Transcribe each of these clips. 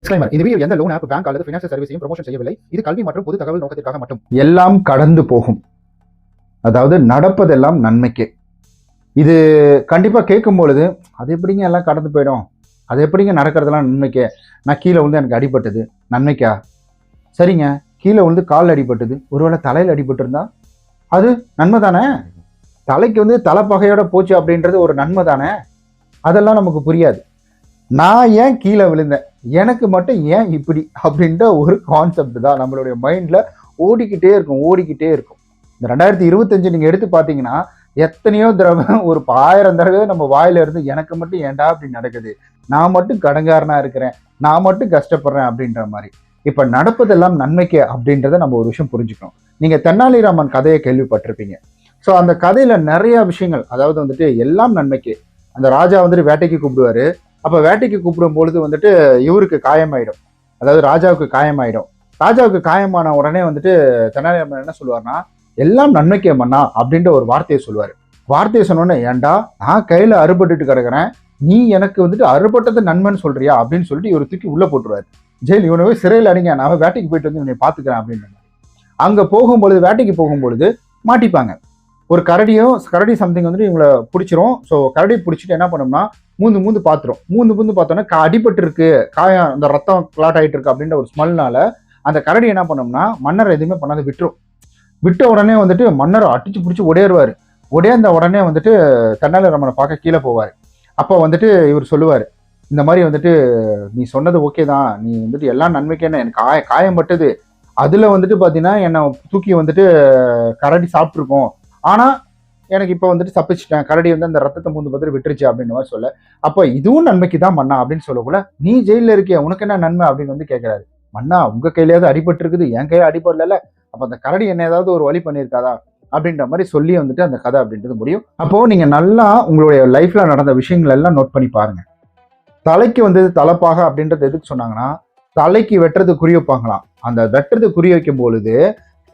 Disclaimer. இந்த video எந்த loan app, bank அல்லது ஃபைனான்சியல் சர்வீஸையும் ப்ரமோஷன் செய்யவில்லை. இது கல்வி மற்றும் பொது தகவல் நோக்கத்திற்காக மட்டும். எல்லாம் கடந்து போகும், அதாவது நடப்பதெல்லாம் நன்மைக்கே. இது கண்டிப்பா கேட்கும் பொழுது அது எப்படிங்க எல்லாம் கடந்து போயிடும், அது எப்படிங்க நடக்கிறதெல்லாம் நன்மைக்கே, நான் கீழே விழுந்து எனக்கு அடிபட்டது நன்மைக்கா? சரிங்க, கீழே விழுந்து காலில் அடிபட்டது, ஒருவேளை தலையில் அடிபட்டு இருந்தா அது நன்மை தானே? தலைக்கு வந்து தலைப்பகையோட போச்சு அப்படின்றது ஒரு நன்மை தானே? அதெல்லாம் நமக்கு புரியாது. நான் ஏன் கீழே விழுந்தேன், எனக்கு மட்டும் ஏன் இப்படி அப்படின்ற ஒரு கான்செப்ட் தான் நம்மளுடைய மைண்டில் ஓடிக்கிட்டே இருக்கும். இந்த 2025 நீங்கள் எடுத்து பார்த்தீங்கன்னா எத்தனையோ தடவை, ஒரு 1000 தடவை நம்ம வாயில இருந்து எனக்கு மட்டும் ஏன்டா அப்படி நடக்குது, நான் மட்டும் கடங்காரனா இருக்கிறேன், நான் மட்டும் கஷ்டப்படுறேன் அப்படின்ற மாதிரி. இப்போ நடப்பதெல்லாம் நன்மைக்கே அப்படின்றத நம்ம ஒரு விஷயம் புரிஞ்சுக்கணும். நீங்கள் தென்னாலிராமன் கதையை கேள்விப்பட்டிருப்பீங்க. ஸோ அந்த கதையில் நிறைய விஷயங்கள், அதாவது வந்துட்டு எல்லாம் நன்மைக்கே. அந்த ராஜா வந்துட்டு வேட்டைக்கு கூப்பிடுவாரு. அப்போ வேட்டைக்கு கூப்பிடும் பொழுது வந்துட்டு இவருக்கு காயமாயிடும், அதாவது ராஜாவுக்கு காயமாயிடும். ராஜாவுக்கு காயமான உடனே வந்துட்டு தெனாலிராமன் என்ன சொல்லுவார்னா, எல்லாம் நன்மைக்கே மன்னா அப்படின்ற ஒரு வார்த்தையை சொல்லுவார். வார்த்தையை சொன்னோன்னே, ஏன்டா நான் கையில் அறுபட்டுட்டு கிடக்கிறேன், நீ எனக்கு வந்துட்டு அறுபட்டது நன்மைன்னு சொல்றியா அப்படின்னு சொல்லிட்டு இவர் தூக்கி உள்ள போட்டுருவாரு. ஜெயில், இவனை போய் சிறையில் அடிங்க, நான் வேட்டைக்கு போயிட்டு வந்து இவனை பார்த்துக்கிறேன் அப்படின்ற மாதிரி. அங்கே போகும்பொழுது, வேட்டைக்கு போகும்பொழுது மாட்டிப்பாங்க. ஒரு கரடி சம்திங் வந்துட்டு இவங்களை பிடிச்சிரும். ஸோ கரடி பிடிச்சிட்டு என்ன பண்ணோம்னா மூந்து பார்த்துரும். மூந்து பார்த்தோன்னா அடிபட்டு இருக்கு, காயம், அந்த ரத்தம் கிளாட் ஆகிட்டு இருக்கு அப்படின்ற ஒரு ஸ்மெல்னால அந்த கரடி என்ன பண்ணோம்னா மன்னர் எதுவுமே பண்ணாது விட்டுரும். விட்ட உடனே வந்துட்டு மன்னர் அடிச்சு பிடிச்சி ஒடையாருவார். ஒடையாந்த உடனே வந்துட்டு தெனாலிராமனை பார்க்க கீழே போவார். அப்போ வந்துட்டு இவர் சொல்லுவார், இந்த மாதிரி வந்துட்டு நீ சொன்னது ஓகே தான், நீ வந்துட்டு எல்லாம் நன்மைக்கேன்னு, எனக்கு காயம் பட்டது, அதில் வந்துட்டு பார்த்தீங்கன்னா என்னை தூக்கி வந்துட்டு கரடி சாப்பிட்ருக்கோம், ஆனால் எனக்கு இப்போ வந்துட்டு தப்பிச்சிட்டேன், கரடி வந்து அந்த ரத்தத்தை மூந்து பார்த்துட்டு விட்டுருச்சு அப்படின்னு மாதிரி சொல்ல, அப்போ இதுவும் நன்மைக்கு தான் மன்னா அப்படின்னு சொல்லக்கூட, நீ ஜெயிலில் இருக்கிய, உனக்கு என்ன நன்மை அப்படின்னு வந்து கேட்குறாரு. மன்னா, உங்க கையிலேயாவது அடிபட்டு இருக்குது, என் கையில் அடிபடல, அப்போ அந்த கரடி என்ன ஏதாவது ஒரு வழி பண்ணியிருக்காதா அப்படின்ற மாதிரி சொல்லி வந்துட்டு அந்த கதை அப்படின்றது முடியும். அப்போ நீங்க நல்லா உங்களுடைய லைஃப்ல நடந்த விஷயங்கள் எல்லாம் நோட் பண்ணி பாருங்க. தலைக்கு வந்து தலைப்பாக அப்படின்றது எதுக்கு சொன்னாங்கன்னா, தலைக்கு வெட்டுறது குறி வைப்பாங்களாம். அந்த வெட்டுறது குறி வைக்கும் பொழுது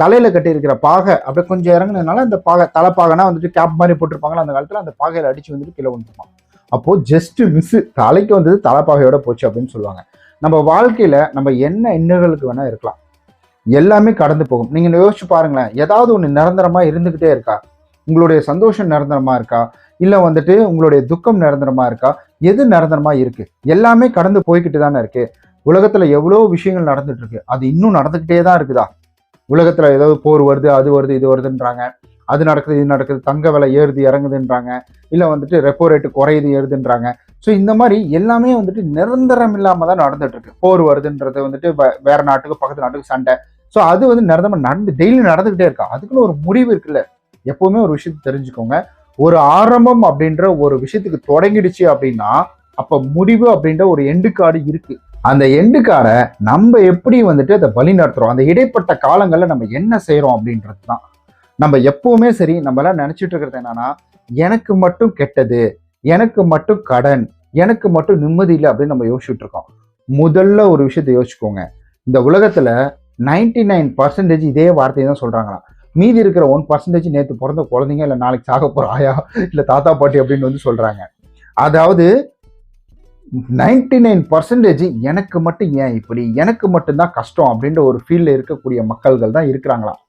தலையில கட்டி இருக்கிற பாகை அப்படியே கொஞ்சம் இறங்குனதுனால அந்த பாகை, தலைப்பாகனா வந்துட்டு கேப் மாதிரி போட்டிருப்பாங்களா அந்த காலத்துல, அந்த பாகையில அடிச்சு வந்துட்டு கீழே வந்துருப்பாங்க. அப்போ ஜஸ்ட் மிஸ், தலைக்கு வந்தது தலைப்பாகையோட போச்சு அப்படின்னு சொல்லுவாங்க. நம்ம வாழ்க்கையில நம்ம என்ன இன்னல்களுக்கு வேணா இருக்கலாம், எல்லாமே கடந்து போகும். நீங்க யோசிச்சு பாருங்களேன், ஏதாவது ஒன்று நிரந்தரமா இருந்துகிட்டே இருக்கா? உங்களுடைய சந்தோஷம் நிரந்தரமா இருக்கா, இல்ல வந்துட்டு உங்களுடைய துக்கம் நிரந்தரமா இருக்கா? எது நிரந்தரமா இருக்கு? எல்லாமே கடந்து போய்கிட்டு தானே இருக்கு. உலகத்துல எவ்வளவு விஷயங்கள் நடந்துட்டு இருக்கு, அது இன்னும் நடந்துகிட்டே தான் இருக்குதா? உலகத்துல ஏதாவது போர் வருது, அது வருது, இது வருதுன்றாங்க, அது நடக்குது, இது நடக்குது, தங்க விலை ஏறுது இறங்குதுன்றாங்க, இல்ல வந்துட்டு ரெப்போ ரேட்டு குறையுது ஏறுதுன்றாங்க. ஸோ இந்த மாதிரி எல்லாமே வந்துட்டு நிரந்தரம் இல்லாம தான் நடந்துட்டு இருக்கு. போர் வருதுன்றது வந்துட்டு வேற நாட்டுக்கு, பக்கத்து நாட்டுக்கு சண்டை. ஸோ அது வந்து நிரந்தரமா டெய்லி நடந்துகிட்டே இருக்கா? அதுக்குன்னு ஒரு முடிவு இருக்குல்ல. எப்பவுமே ஒரு விஷயத்தை தெரிஞ்சுக்கோங்க, ஒரு ஆரம்பம் அப்படின்ற ஒரு விஷயத்துக்கு தொடங்கிடுச்சு அப்படின்னா அப்ப முடிவு அப்படின்ற ஒரு எண்டு கார்டு இருக்கு. அந்த எண்டு காரை நம்ம எப்படி வந்துட்டு அதை வழி நடத்துறோம், அந்த இடைப்பட்ட காலங்கள்ல நம்ம என்ன செய்யறோம் அப்படின்றது தான். நம்ம எப்பவுமே சரி, நம்ம எல்லாம் நினைச்சிட்டு இருக்கிறது என்னன்னா, எனக்கு மட்டும் கெட்டது, எனக்கு மட்டும் கடன், எனக்கு மட்டும் நிம்மதி இல்லை அப்படின்னு நம்ம யோசிச்சுட்டு இருக்கோம். முதல்ல ஒரு விஷயத்தை யோசிச்சுக்கோங்க, இந்த உலகத்துல 99% இதே வார்த்தையை தான் சொல்றாங்களாம். மீதி இருக்கிற 1% நேற்று பிறந்த குழந்தைங்க, இல்லை நாளைக்கு சாக போற ஆயா, இல்லை தாத்தா பாட்டி அப்படின்னு வந்து சொல்றாங்க. அதாவது 99% எனக்கு மட்டும் ஏன் இப்படி, எனக்கு மட்டும்தான் கஷ்டம் அப்படின்ற ஒரு ஃபீல்ல இருக்கக்கூடிய மக்கள்கள் தான் இருக்கிறாங்களாம்.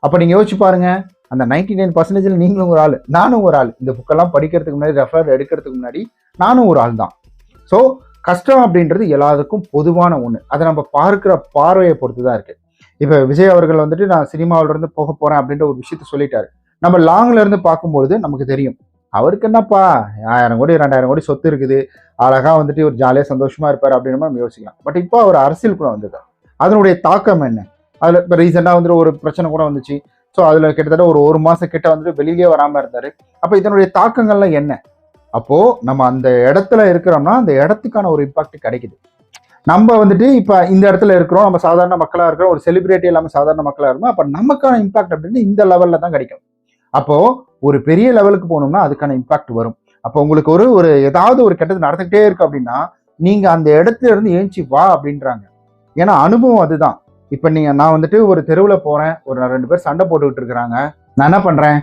அப்ப நீங்க யோசிச்சு பாருங்க, அந்த 99% நீங்களும் ஒரு ஆள், நானும் ஒரு ஆள். இந்த புக்கெல்லாம் படிக்கிறதுக்கு முன்னாடி, ரெஃபர் எடுக்கிறதுக்கு முன்னாடி நானும் ஒரு ஆள் தான். ஸோ கஷ்டம் அப்படின்றது எல்லாருக்கும் பொதுவான ஒண்ணு. அதை நம்ம பார்க்கிற பார்வையை பொறுத்து தான் இருக்கு. இப்ப விஜய் அவர்கள் வந்துட்டு நான் சினிமாவில இருந்து போக போறேன் அப்படின்ற ஒரு விஷயத்த சொல்லிட்டாரு. நம்ம லாங்ல இருந்து பார்க்கும்பொழுது நமக்கு தெரியும், அவருக்கு என்னப்பா 1000 கோடி 2000 கோடி சொத்து இருக்குது, அழகா வந்துட்டு ஒரு ஜாலியா சந்தோஷமா இருப்பாரு அப்படின்னு நம்ம யோசிக்கலாம். பட் இப்போ அவர் அரசியலுக்குள்ள வந்திருக்காரு. அதனுடைய தாக்கம் என்ன? அதுல இப்போ ரீசெண்டா வந்துட்டு ஒரு பிரச்சனை கூட வந்துச்சு. ஸோ அதுல கிட்டத்தட்ட ஒரு மாசம் கிட்ட வந்துட்டு வெளியே வராம இருந்தாரு. அப்ப இதனுடைய தாக்கங்கள்லாம் என்ன? அப்போ நம்ம அந்த இடத்துல இருக்கிறோம்னா அந்த இடத்துக்கான ஒரு இம்பாக்ட் கிடைக்குது. நம்ம வந்துட்டு இப்ப இந்த இடத்துல இருக்கிறோம், நம்ம சாதாரண மக்களா இருக்கிறோம், ஒரு செலிபிரிட்டி இல்லாம சாதாரண மக்களா இருக்கோம், அப்ப நமக்கான இம்பாக்ட் அப்படின்னு இந்த லெவல்ல தான் கிடைக்கும். அப்போ ஒரு பெரிய லெவலுக்கு போகணும்னா அதுக்கான இம்பாக்ட் வரும். அப்போ உங்களுக்கு ஒரு ஏதாவது ஒரு கெட்டது நடந்துகிட்டே இருக்கு அப்படின்னா நீங்க அந்த இடத்துல இருந்து ஏஞ்சி வா அப்படின்றாங்க. ஏன்னா அனுபவம் அதுதான். இப்ப நான் வந்துட்டு ஒரு தெருவுல போறேன், ஒரு 2 பேர் சண்டை போட்டுக்கிட்டு இருக்கிறாங்க, நான் என்ன பண்றேன்,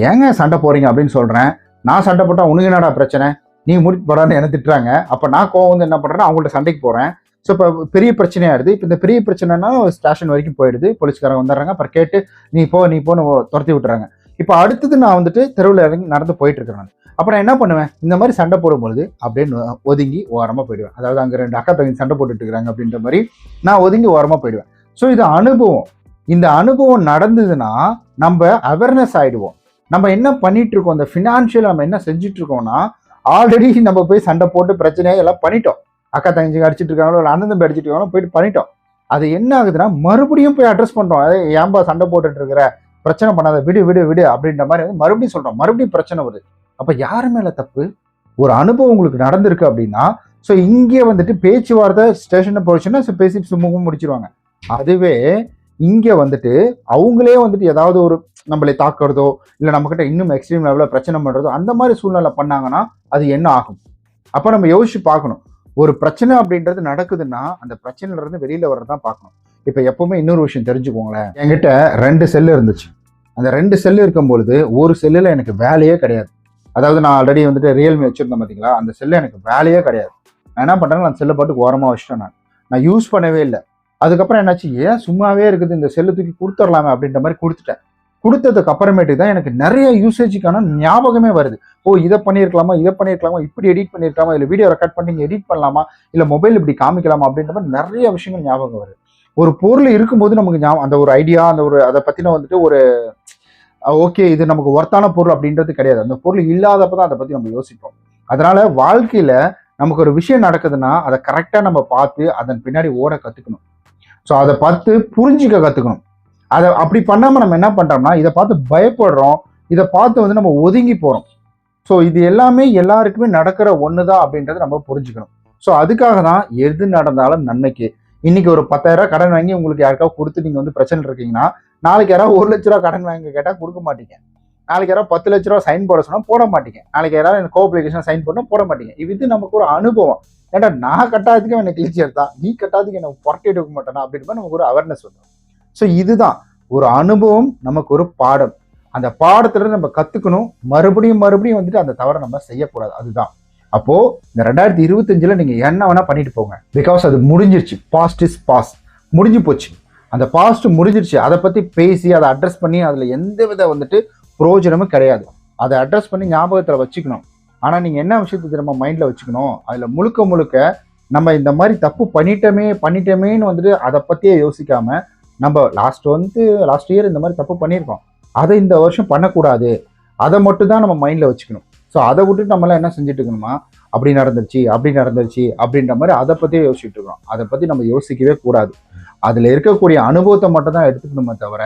ஏங்க சண்டை போறீங்க அப்படின்னு சொல்றேன். நான் சண்டை போட்டா உனக்கு என்னடா பிரச்சனை, நீ முடிச்சு போடான்னு என்ன திட்டுறாங்க. அப்ப நான் கோவம் வந்து என்ன பண்றேன்னா அவங்கள்ட்ட சண்டைக்கு போறேன். ஸோ இப்போ பெரிய பிரச்சனையாயிடுது. இப்போ இந்த பெரிய பிரச்சனைனா ஸ்டேஷன் வரைக்கும் போயிடுது. போலீஸ்காரங்க வந்துடுறாங்க. அப்புறம் கேட்டு நீ போன்னு துரத்தி விட்டுறாங்க. இப்போ அடுத்தது நான் வந்துட்டு தெருவில் இறங்கி நடந்து போயிட்டு இருக்கிறேன் நான். அப்போ நான் என்ன பண்ணுவேன், இந்த மாதிரி சண்டை போடும்பொழுது அப்படியே ஒதுங்கி ஓரமாக போயிடுவேன். அதாவது அங்கே 2 அக்கா தங்கச்சி சண்டை போட்டுட்டு இருக்கிறாங்க அப்படின்ற மாதிரி நான் ஒதுங்கி ஓரமாக போயிடுவேன். ஸோ இது அனுபவம். இந்த அனுபவம் நடந்ததுன்னா நம்ம அவேர்னஸ் ஆயிடுவோம். நம்ம என்ன பண்ணிட்டு இருக்கோம், இந்த ஃபினான்ஷியல் நம்ம என்ன செஞ்சுட்டு இருக்கோம்னா, ஆல்ரெடி நம்ம போய் சண்டை போட்டு பிரச்சனையை எல்லாம் பண்ணிட்டோம். அக்கா தங்கச்சி அடிச்சிட்டு இருக்காங்களோ இல்லை அண்ணன் தம்பி அடிச்சிட்டு இருக்காங்களோ போயிட்டு பண்ணிட்டோம். அது என்ன ஆகுதுன்னா மறுபடியும் போய் அட்ரஸ் பண்றோம். அதே ஏன்பா சண்டை போட்டுட்டு இருக்கிற, பிரச்சனை பண்ணாத, விடு விடு விடு அப்படின்ற மாதிரி வந்து மறுபடியும் சொல்றோம். மறுபடியும் பிரச்சனை வருது. அப்ப யாரு மேல தப்பு? ஒரு அனுபவம் உங்களுக்கு நடந்திருக்கு அப்படின்னா, ஸோ இங்கே வந்துட்டு பேச்சுவார்த்தை ஸ்டேஷனை போச்சுன்னா பேசி சுமூகம் முடிச்சிருவாங்க. அதுவே இங்க வந்துட்டு அவங்களே வந்துட்டு ஏதாவது ஒரு நம்மளை தாக்குறதோ இல்லை நம்ம கிட்ட இன்னும் எக்ஸ்ட்ரீம் லெவலில் பிரச்சனை பண்றதோ அந்த மாதிரி சூழ்நிலை பண்ணாங்கன்னா அது என்ன ஆகும்? அப்ப நம்ம யோசிச்சு பார்க்கணும். ஒரு பிரச்சனை அப்படின்றது நடக்குதுன்னா அந்த பிரச்சனையில இருந்து வெளியில வர்றதான் பார்க்கணும். இப்ப எப்பவுமே இன்னொரு விஷயம் தெரிஞ்சுக்கோங்களேன். என்கிட்ட 2 செல்லு இருந்துச்சு. அந்த 2 செல்லு இருக்கும்பொழுது ஒரு செல்லுல எனக்கு வேலையே கிடையாது. அதாவது நான் ஆல்ரெடி வந்துட்டு ரியல்மி வச்சிருந்தேன் பார்த்தீங்களா, அந்த செல்லு எனக்கு வேலையே கிடையாது. நான் என்ன பண்றேன், அந்த செல்லை பாட்டுக்கு ஓரமா வச்சுட்டேன். நான் யூஸ் பண்ணவே இல்லை. அதுக்கப்புறம் என்னாச்சு, ஏன் சும்மாவே இருக்குது இந்த செல்லு தூக்கி கொடுத்துடலாமே அப்படின்ற மாதிரி கொடுத்துட்டேன். கொடுத்ததுக்கு அப்புறமேட்டுக்கு தான் எனக்கு நிறைய யூசேஜுக்கான ஞாபகமே வருது. ஓ இதை பண்ணியிருக்கலாமா, இப்படி எடிட் பண்ணியிருக்கலாமா, இல்லை வீடியோ ரெக்கார்ட் பண்ணி எடிட் பண்ணலாமா, இல்லை மொபைல் இப்படி காமிக்கலாமா அப்படின்ற மாதிரி நிறைய விஷயங்கள் ஞாபகம் வருது. ஒரு பொருள் இருக்கும்போது நமக்கு அந்த ஒரு ஐடியா, அந்த ஒரு அதை பற்றின வந்துட்டு ஒரு ஓகே இது நமக்கு ஒர்த்தான பொருள் அப்படின்றது கிடையாது. அந்த பொருள் இல்லாதப்ப தான் அதை பற்றி நம்ம யோசிப்போம். அதனால வாழ்க்கையில் நமக்கு ஒரு விஷயம் நடக்குதுன்னா அதை கரெக்டாக நம்ம பார்த்து அதன் பின்னாடி ஓட கற்றுக்கணும். ஸோ அதை பார்த்து புரிஞ்சிக்க கற்றுக்கணும். அதை அப்படி பண்ணாமல் நம்ம என்ன பண்ணுறோம்னா இதை பார்த்து பயப்படுறோம், இதை பார்த்து வந்து நம்ம ஒதுங்கி போகிறோம். ஸோ இது எல்லாமே எல்லாருக்குமே நடக்கிற ஒன்று தான் அப்படின்றத நம்ம புரிஞ்சுக்கணும். ஸோ அதுக்காக தான் எது நடந்தாலும் நன்மைக்கு. இன்னைக்கு ஒரு 10,000 கடன் வாங்கி உங்களுக்கு யாருக்காவது கொடுத்து நீங்கள் வந்து பிரச்சனை இருக்கீங்கன்னா, நாளைக்கு யாராவது 1 லட்ச ரூபா கடன் வாங்கி கேட்டால் கொடுக்க மாட்டீங்க. நாளைக்கு யாராவது 10 லட்ச ரூபா சைன் போட சொன்னால் போட மாட்டீங்க. நாளைக்கு யாராவது எனக்கு கோஆப்ளிகேஷன் சைன் பண்ணால் போட மாட்டீங்க. இது நமக்கு ஒரு அனுபவம். ஏன்னா நான் கட்டாததுக்கு எனக்கு கிழிச்சியர் தான், நீ கட்டாததுக்கு எனக்கு புரட்டி எடுக்க மாட்டேனா அப்படின்ற நமக்கு ஒரு அவேர்னஸ் வரும். ஸோ இதுதான் ஒரு அனுபவம், நமக்கு ஒரு பாடம். அந்த பாடத்துல நம்ம கத்துக்கணும். மறுபடியும் வந்துட்டு அந்த தவறை நம்ம செய்யக்கூடாது. அதுதான். அப்போ இந்த 2025ல நீங்க என்ன வேணா பண்ணிட்டு போங்க. பிகாஸ் அது முடிஞ்சிருச்சு. Past is past. முடிஞ்சு போச்சு. அந்த பாஸ்ட் முடிஞ்சிருச்சு. அதை பத்தி பேசி அதை அட்ரஸ் பண்ணி அதுல எந்த வித வந்துட்டு பிரயோஜனமும் கிடையாது. அதை அட்ரஸ் பண்ணி ஞாபகத்துல வச்சுக்கணும். ஆனா நீங்க என்ன விஷயத்தை நம்ம மைண்ட்ல வச்சுக்கணும், அதுல முழுக்க நம்ம இந்த மாதிரி தப்பு பண்ணிட்டோமேன்னு வந்துட்டு அதை பத்தியே யோசிக்காம, நம்ம லாஸ்ட் இயர் இந்த மாதிரி தப்பு பண்ணியிருக்கோம், அதை இந்த வருஷம் பண்ணக்கூடாது, அதை மட்டும் தான் நம்ம மைண்டில் வச்சுக்கணும். ஸோ அதை விட்டுட்டு நம்மளாம் என்ன செஞ்சுட்டு இருக்கணுமா, அப்படி நடந்துருச்சு அப்படின்ற மாதிரி அதை பற்றியே யோசிச்சுட்டு இருக்கோம். அதை பற்றி நம்ம யோசிக்கவே கூடாது. அதில் இருக்கக்கூடிய அனுபவத்தை மட்டும் தான் எடுத்துக்கணுமே தவிர,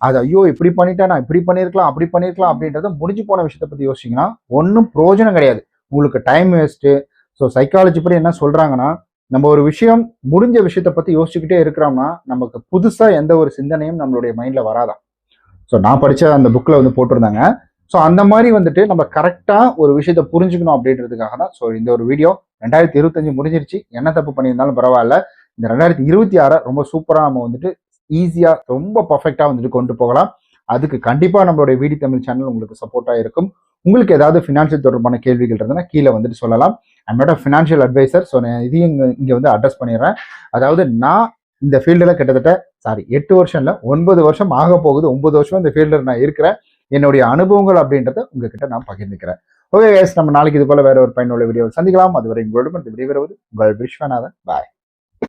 அது ஐயோ இப்படி பண்ணிட்டா நான் இப்படி பண்ணியிருக்கலாம் அப்படி பண்ணியிருக்கலாம் அப்படின்றத முடிஞ்சு போன விஷயத்தை பற்றி யோசிச்சிங்கன்னா ஒன்றும் பிரயோஜனம் கிடையாது. உங்களுக்கு டைம் வேஸ்ட்டு. ஸோ சைக்காலஜி படி என்ன சொல்கிறாங்கன்னா, நம்ம ஒரு விஷயம் முடிஞ்ச விஷயத்தை பற்றி யோசிச்சுக்கிட்டே இருக்கிறோம்னா நமக்கு புதுசாக எந்த ஒரு சிந்தனையும் நம்மளுடைய மைண்டில் வராதான். ஸோ நான் படித்த அந்த புக்கில் வந்து போட்டிருந்தாங்க. ஸோ அந்த மாதிரி வந்துட்டு நம்ம கரெக்டாக ஒரு விஷயத்தை புரிஞ்சுக்கணும் அப்படின்றதுக்காக தான். ஸோ இந்த ஒரு வீடியோ 2025 முடிஞ்சிருச்சு. என்ன தப்பு பண்ணியிருந்தாலும் பரவாயில்ல. இந்த 2026 ரொம்ப சூப்பராக நம்ம வந்துட்டு ஈஸியாக ரொம்ப பர்ஃபெக்டாக வந்துட்டு கொண்டு போகலாம். அதுக்கு கண்டிப்பாக நம்மளுடைய வீடி தமிழ் சேனல் உங்களுக்கு சப்போர்ட்டாக இருக்கும். உங்களுக்கு ஏதாவது ஃபினான்ஷியல் தொடர்பான கேள்விகள் இருந்ததுன்னா கீழே வந்துட்டு சொல்லலாம். I'm not a financial advisor. So நான் இதையும் இங்கே வந்து அட்ரஸ் பண்ணிடுறேன். அதாவது நான் இந்த ஃபீல்டில் கிட்டத்தட்ட 8 வருஷம் இல்லை 9 வருஷம் ஆக போகுது. 9 வருஷம் இந்த ஃபீல்டில் நான் இருக்கிறேன். என்னுடைய அனுபவங்கள் அப்படின்றத உங்ககிட்ட நான் பகிர்ந்துக்கிறேன். ஓகே கைஸ், நம்ம நாளைக்கு இது போல வேற ஒரு பயனுள்ள வீடியோவில் சந்திக்கலாம். அதுவரை உங்களோட விடைபெறுவது உங்கள் விஸ்வநாதன். பாய்.